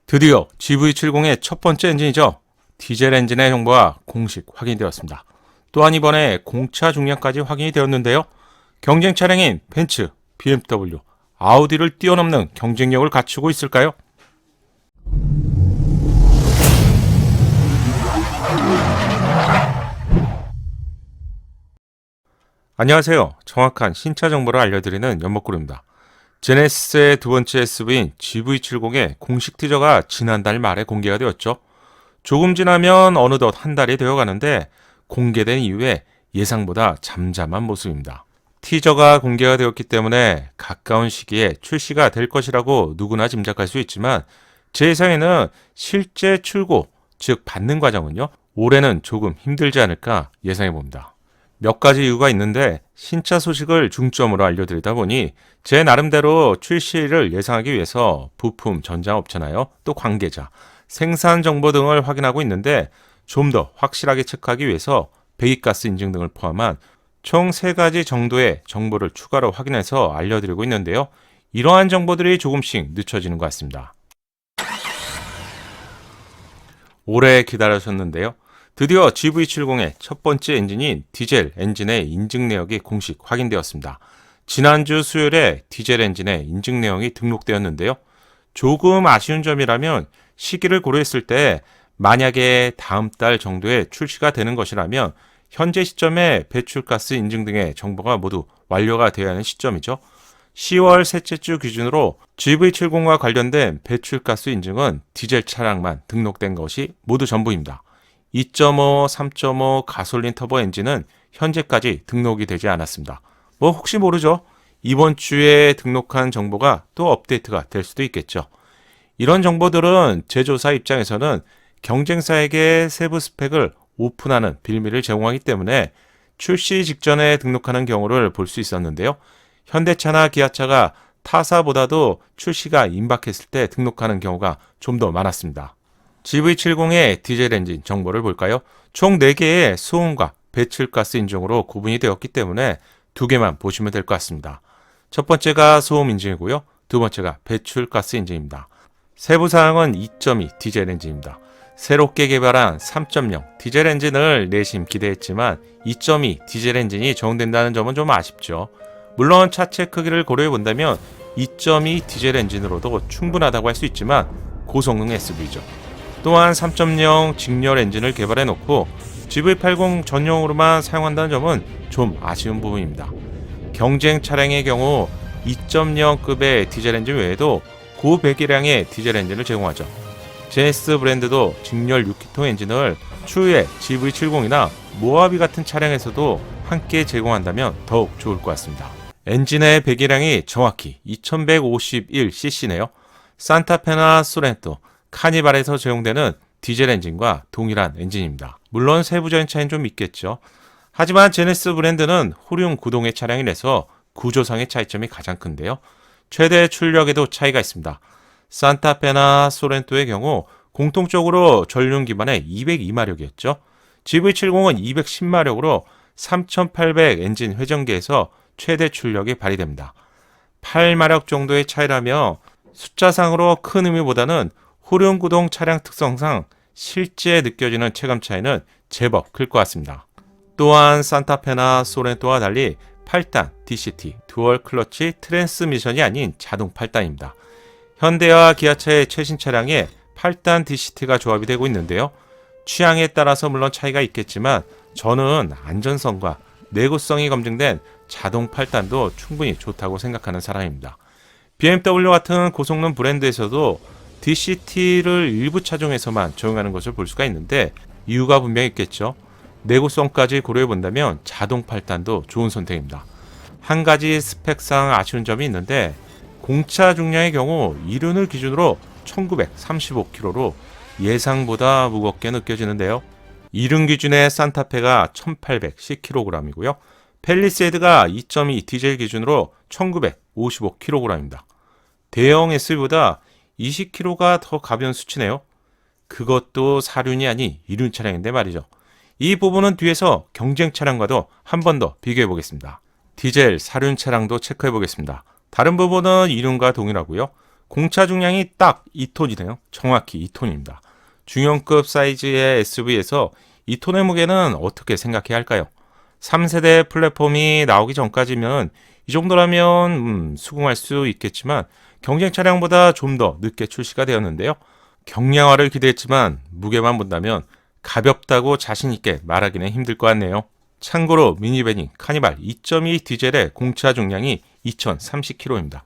드디어 GV70의 첫 번째 엔진이죠. 디젤 엔진의 정보가 공식 확인되었습니다. 또한 이번에 공차 중량까지 확인이 되었는데요. 경쟁 차량인 벤츠, BMW, 아우디를 뛰어넘는 경쟁력을 갖추고 있을까요? 안녕하세요. 정확한 신차 정보를 알려드리는 연목구루입니다. 제네시스의 두 번째 SUV인 GV70의 공식 티저가 지난달 말에 공개가 되었죠. 조금 지나면 어느덧 한 달이 되어가는데 공개된 이후에 예상보다 잠잠한 모습입니다. 티저가 공개가 되었기 때문에 가까운 시기에 출시가 될 것이라고 누구나 짐작할 수 있지만 제 예상에는 실제 출고, 즉 받는 과정은요, 올해는 조금 힘들지 않을까 예상해 봅니다. 몇 가지 이유가 있는데 신차 소식을 중점으로 알려드리다 보니 제 나름대로 출시를 예상하기 위해서 부품 전장 업체나요, 또 관계자, 생산 정보 등을 확인하고 있는데 좀 더 확실하게 체크하기 위해서 배기가스 인증 등을 포함한 총 3가지 정도의 정보를 추가로 확인해서 알려드리고 있는데요. 이러한 정보들이 조금씩 늦춰지는 것 같습니다. 오래 기다리셨는데요. 드디어 GV70의 첫 번째 엔진인 디젤 엔진의 인증 내역이 공식 확인되었습니다. 지난주 수요일에 디젤 엔진의 인증 내용이 등록되었는데요. 조금 아쉬운 점이라면 시기를 고려했을 때 만약에 다음 달 정도에 출시가 되는 것이라면 현재 시점에 배출가스 인증 등의 정보가 모두 완료가 되어야 하는 시점이죠. 10월 셋째 주 기준으로 GV70과 관련된 배출가스 인증은 디젤 차량만 등록된 것이 모두 전부입니다. 2.5, 3.5 가솔린 터보 엔진은 현재까지 등록이 되지 않았습니다. 혹시 모르죠? 이번 주에 등록한 정보가 또 업데이트가 될 수도 있겠죠. 이런 정보들은 제조사 입장에서는 경쟁사에게 세부 스펙을 오픈하는 빌미를 제공하기 때문에 출시 직전에 등록하는 경우를 볼 수 있었는데요. 현대차나 기아차가 타사보다도 출시가 임박했을 때 등록하는 경우가 좀 더 많았습니다. GV70의 디젤 엔진 정보를 볼까요? 총 4개의 소음과 배출가스 인증으로 구분이 되었기 때문에 2개만 보시면 될 것 같습니다. 첫 번째가 소음 인증이고요. 두 번째가 배출가스 인증입니다. 세부 사항은 2.2 디젤 엔진입니다. 새롭게 개발한 3.0 디젤 엔진을 내심 기대했지만 2.2 디젤 엔진이 적용된다는 점은 좀 아쉽죠. 물론 차체 크기를 고려해 본다면 2.2 디젤 엔진으로도 충분하다고 할 수 있지만 고성능 SUV죠. 또한 3.0 직렬 엔진을 개발해 놓고 GV80 전용으로만 사용한다는 점은 좀 아쉬운 부분입니다. 경쟁 차량의 경우 2.0급의 디젤 엔진 외에도 고배기량의 디젤 엔진을 제공하죠. 제네시스 브랜드도 직렬 6기통 엔진을 추후에 GV70이나 모하비 같은 차량에서도 함께 제공한다면 더욱 좋을 것 같습니다. 엔진의 배기량이 정확히 2151cc네요. 산타페나 소렌토, 카니발에서 제공되는 디젤 엔진과 동일한 엔진입니다. 물론 세부적인 차이는 좀 있겠죠. 하지만 제네시스 브랜드는 후륜 구동의 차량이라서 구조상의 차이점이 가장 큰데요. 최대 출력에도 차이가 있습니다. 산타페나 소렌토의 경우 공통적으로 전륜 기반의 202마력이었죠. GV70은 210마력으로 3800 엔진 회전계에서 최대 출력이 발휘됩니다. 8마력 정도의 차이라며 숫자상으로 큰 의미보다는 후륜 구동 차량 특성상 실제 느껴지는 체감 차이는 제법 클 것 같습니다. 또한 산타페나 소렌토와 달리 8단 DCT 듀얼 클러치 트랜스미션이 아닌 자동 8단입니다. 현대와 기아차의 최신 차량에 8단 DCT가 조합이 되고 있는데요. 취향에 따라서 물론 차이가 있겠지만 저는 안전성과 내구성이 검증된 자동 8단도 충분히 좋다고 생각하는 사람입니다. BMW 같은 고성능 브랜드에서도 DCT를 일부 차종에서만 적용하는 것을 볼 수가 있는데 이유가 분명히 있겠죠. 내구성까지 고려해 본다면 자동 8단도 좋은 선택입니다. 한 가지 스펙상 아쉬운 점이 있는데 공차 중량의 경우 이륜을 기준으로 1935kg로 예상보다 무겁게 느껴지는데요. 이륜 기준의 산타페가 1810kg이고요. 팰리세이드가 2.2 디젤 기준으로 1955kg입니다. 대형 SUV보다 20kg가 더 가벼운 수치네요. 그것도 사륜이 아닌 이륜 차량인데 말이죠. 이 부분은 뒤에서 경쟁 차량과도 한 번 더 비교해 보겠습니다. 디젤 사륜 차량도 체크해 보겠습니다. 다른 부분은 이륜과 동일하고요. 공차 중량이 딱 2톤이네요. 정확히 2톤입니다. 중형급 사이즈의 SUV에서 2톤의 무게는 어떻게 생각해야 할까요? 3세대 플랫폼이 나오기 전까지면 이 정도라면 수긍할 수 있겠지만 경쟁 차량보다 좀 더 늦게 출시가 되었는데요. 경량화를 기대했지만 무게만 본다면 가볍다고 자신 있게 말하기는 힘들 것 같네요. 참고로 미니밴인 카니발 2.2 디젤의 공차 중량이 2030kg입니다.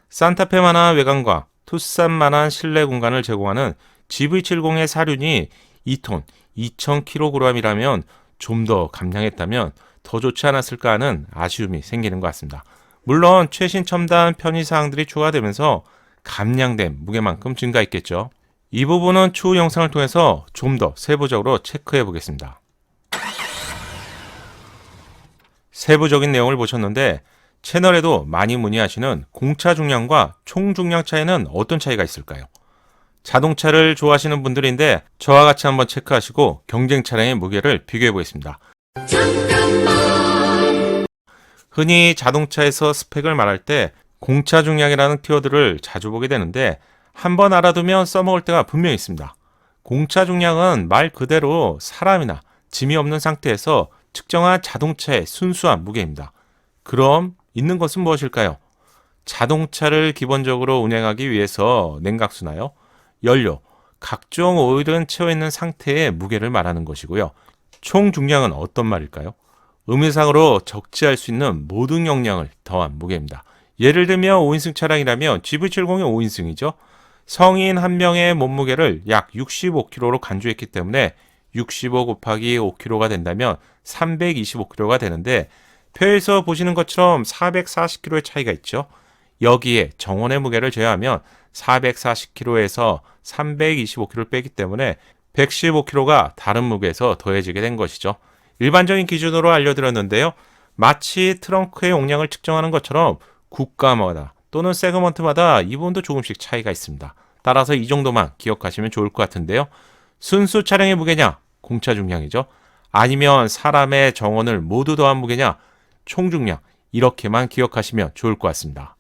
산타페만한 외관과 투싼만한 실내 공간을 제공하는 GV70의 사륜이 2톤 2000kg이라면 좀 더 감량했다면 더 좋지 않았을까 하는 아쉬움이 생기는 것 같습니다. 물론 최신 첨단 편의사항들이 추가되면서 감량된 무게만큼 증가했겠죠. 이 부분은 추후 영상을 통해서 좀 더 세부적으로 체크해 보겠습니다. 세부적인 내용을 보셨는데 채널에도 많이 문의하시는 공차 중량과 총 중량 차이는 어떤 차이가 있을까요? 자동차를 좋아하시는 분들인데 저와 같이 한번 체크하시고 경쟁 차량의 무게를 비교해 보겠습니다. 흔히 자동차에서 스펙을 말할 때 공차 중량이라는 키워드를 자주 보게 되는데 한번 알아두면 써먹을 때가 분명히 있습니다. 공차 중량은 말 그대로 사람이나 짐이 없는 상태에서 측정한 자동차의 순수한 무게입니다. 그럼 있는 것은 무엇일까요? 자동차를 기본적으로 운행하기 위해서 냉각수나요? 연료, 각종 오일은 채워있는 상태의 무게를 말하는 것이고요. 총 중량은 어떤 말일까요? 의미상으로 적재할 수 있는 모든 용량을 더한 무게입니다. 예를 들면 5인승 차량이라면 GV70이 5인승이죠. 성인 한 명의 몸무게를 약 65kg로 간주했기 때문에 65 곱하기 5kg가 된다면 325kg가 되는데 표에서 보시는 것처럼 440kg의 차이가 있죠. 여기에 정원의 무게를 제외하면 440kg에서 325kg를 빼기 때문에 115kg가 다른 무게에서 더해지게 된 것이죠. 일반적인 기준으로 알려드렸는데요. 마치 트렁크의 용량을 측정하는 것처럼 국가마다 또는 세그먼트마다 이 부분도 조금씩 차이가 있습니다. 따라서 이 정도만 기억하시면 좋을 것 같은데요. 순수 차량의 무게냐? 공차 중량이죠. 아니면 사람의 정원을 모두 더한 무게냐? 총 중량. 이렇게만 기억하시면 좋을 것 같습니다.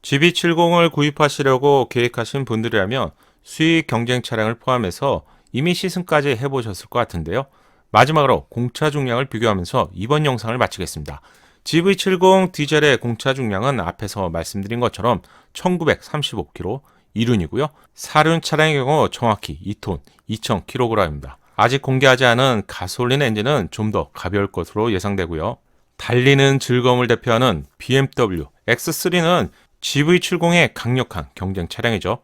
GV70을 구입하시려고 계획하신 분들이라면 수익 경쟁 차량을 포함해서 이미 시승까지 해보셨을 것 같은데요. 마지막으로 공차 중량을 비교하면서 이번 영상을 마치겠습니다. GV70 디젤의 공차 중량은 앞에서 말씀드린 것처럼 1935kg, 2륜이고요. 4륜 차량의 경우 정확히 2톤, 2000kg입니다. 아직 공개하지 않은 가솔린 엔진은 좀 더 가벼울 것으로 예상되고요. 달리는 즐거움을 대표하는 BMW X3는 GV70의 강력한 경쟁 차량이죠.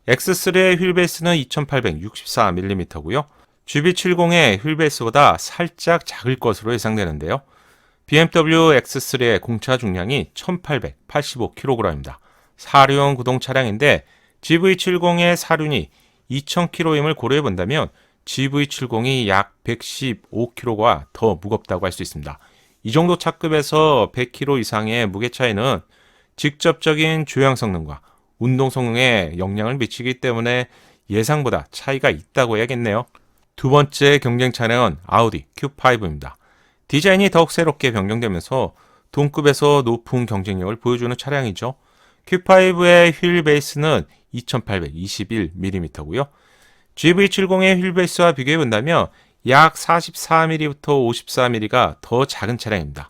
X3의 휠베이스는 2864mm고요. GV70의 휠베이스보다 살짝 작을 것으로 예상되는데요. BMW X3의 공차 중량이 1885kg입니다. 4륜 구동 차량인데 GV70의 4륜이 2000kg임을 고려해 본다면 GV70이 약 115kg가 더 무겁다고 할 수 있습니다. 이 정도 차급에서 100kg 이상의 무게 차이는 직접적인 조향 성능과 운동 성능에 영향을 미치기 때문에 예상보다 차이가 있다고 해야겠네요. 두 번째 경쟁 차량은 아우디 Q5입니다. 디자인이 더욱 새롭게 변경되면서 동급에서 높은 경쟁력을 보여주는 차량이죠. Q5의 휠 베이스는 2821mm고요. GV70의 휠 베이스와 비교해 본다면 약 44mm부터 54mm가 더 작은 차량입니다.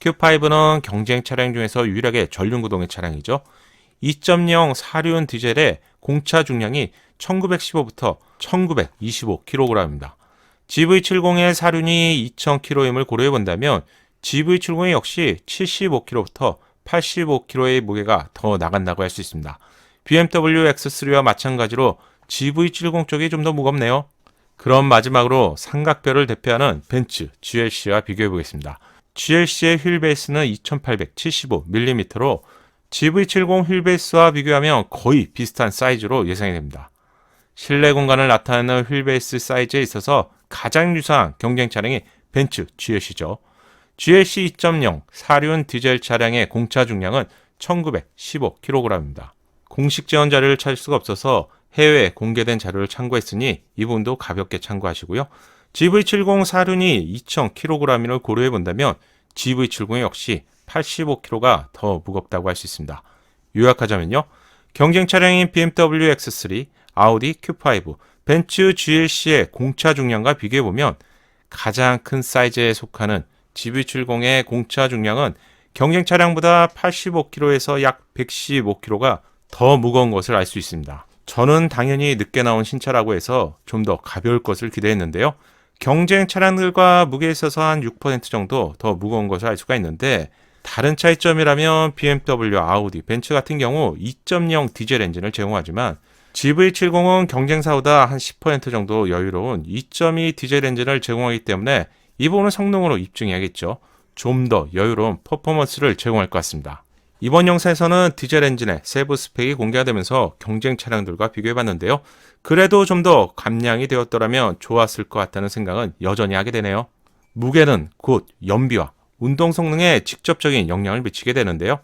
Q5는 경쟁 차량 중에서 유일하게 전륜구동의 차량이죠. 2.0 4륜 디젤의 공차 중량이 1915부터 1925kg입니다. GV70의 4륜이 2000kg임을 고려해 본다면 GV70 역시 75kg부터 85kg의 무게가 더 나간다고 할 수 있습니다. BMW X3와 마찬가지로 GV70 쪽이 좀 더 무겁네요. 그럼 마지막으로 삼각별을 대표하는 벤츠 GLC와 비교해 보겠습니다. GLC의 휠 베이스는 2875mm로 GV70 휠 베이스와 비교하면 거의 비슷한 사이즈로 예상이 됩니다. 실내 공간을 나타내는 휠 베이스 사이즈에 있어서 가장 유사한 경쟁 차량이 벤츠 GLC죠. GLC 2.0 4륜 디젤 차량의 공차 중량은 1915kg입니다. 공식 지원 자료를 찾을 수가 없어서 해외에 공개된 자료를 참고했으니 이 부분도 가볍게 참고하시고요. GV70 4륜이 2000kg을 고려해 본다면 GV70 역시 85kg가 더 무겁다고 할 수 있습니다. 요약하자면요. 경쟁 차량인 BMW X3, 아우디 Q5, 벤츠 GLC의 공차 중량과 비교해보면 가장 큰 사이즈에 속하는 GV70의 공차 중량은 경쟁 차량보다 85kg에서 약 115kg가 더 무거운 것을 알 수 있습니다. 저는 당연히 늦게 나온 신차라고 해서 좀 더 가벼울 것을 기대했는데요. 경쟁 차량들과 무게에 있어서 한 6% 정도 더 무거운 것을 알 수가 있는데 다른 차이점이라면 BMW, 아우디, 벤츠 같은 경우 2.0 디젤 엔진을 제공하지만 GV70은 경쟁사보다 한 10% 정도 여유로운 2.2 디젤 엔진을 제공하기 때문에 이 부분은 성능으로 입증해야겠죠. 좀 더 여유로운 퍼포먼스를 제공할 것 같습니다. 이번 영상에서는 디젤 엔진의 세부 스펙이 공개가 되면서 경쟁 차량들과 비교해봤는데요. 그래도 좀 더 감량이 되었더라면 좋았을 것 같다는 생각은 여전히 하게 되네요. 무게는 곧 연비와 운동 성능에 직접적인 영향을 미치게 되는데요.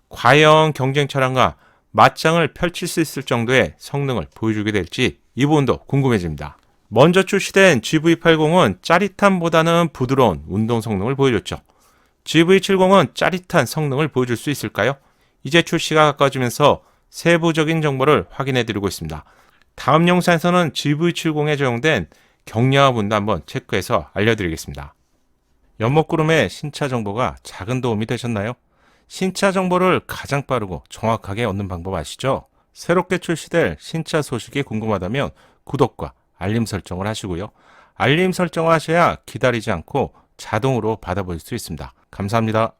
과연 경쟁 차량과 맞짱을 펼칠 수 있을 정도의 성능을 보여주게 될지 이 부분도 궁금해집니다. 먼저 출시된 GV80은 짜릿함보다는 부드러운 운동 성능을 보여줬죠. GV70은 짜릿한 성능을 보여줄 수 있을까요? 이제 출시가 가까워지면서 세부적인 정보를 확인해드리고 있습니다. 다음 영상에서는 GV70에 적용된 경량화 부분도 한번 체크해서 알려드리겠습니다. 연목구름의 신차 정보가 작은 도움이 되셨나요? 신차 정보를 가장 빠르고 정확하게 얻는 방법 아시죠? 새롭게 출시될 신차 소식이 궁금하다면 구독과 알림 설정을 하시고요. 알림 설정을 하셔야 기다리지 않고 자동으로 받아볼 수 있습니다. 감사합니다.